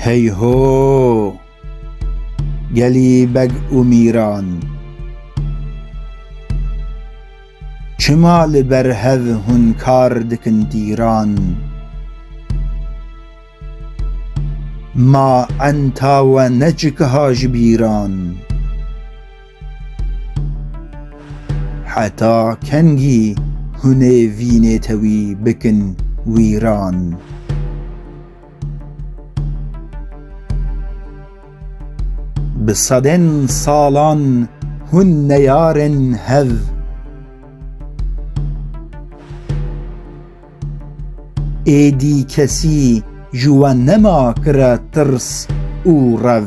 هی هو گلی بگ و میران چما لبر هف هون کار دکن تیران ما انتا و نچک هاج بیران حتا کنگی هونه وینه توی بکن ویران بصدن سالان هن نیارن هف ایدی کسی جوان نما کرا ترس او رو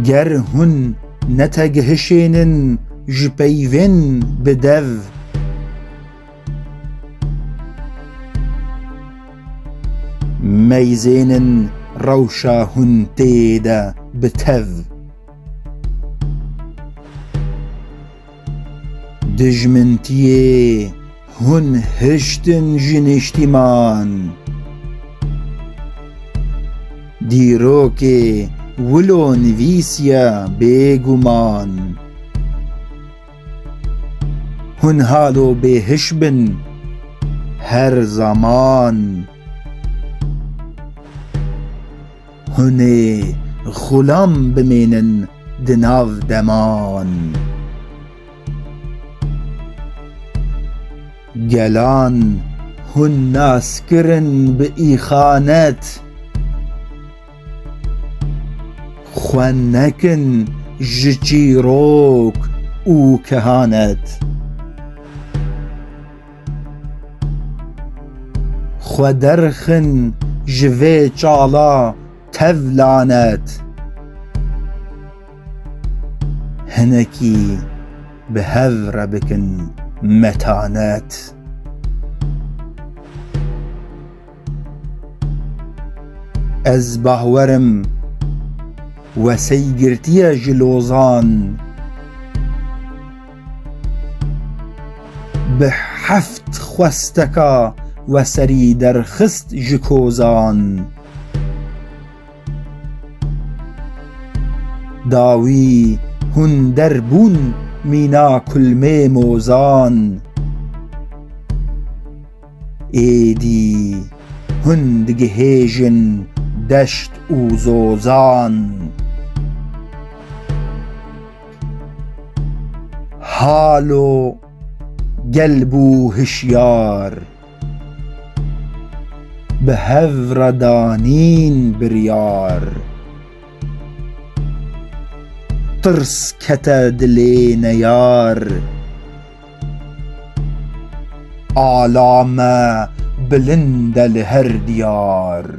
گر هن نتگهشینن جپیون بدو میزینن روشا هن تیدا بتو دجمنتیه هن هشتن جنشتیمان دیروکه ولو نویسیا بگمان هن حالو بهش بن هر زمان هن غلام بمینن دناو دمان گلان هن ناس کرن به ایخانت خوان نکن جچیروک او کهانت خو درخن جوه چالا تولانت هنکی به هفر بکن متانت از باورم و سیگرتی جلوزان به حفت خوستکا و سری در خست جکوزان داوی هن دربون مینا کلمه موزان ایدی هن دگهیجن دشت او زوزان حالو قلبو هشیار به هفر دانین بریار ترس کتا دلی نیار آلام بلند لهر دیار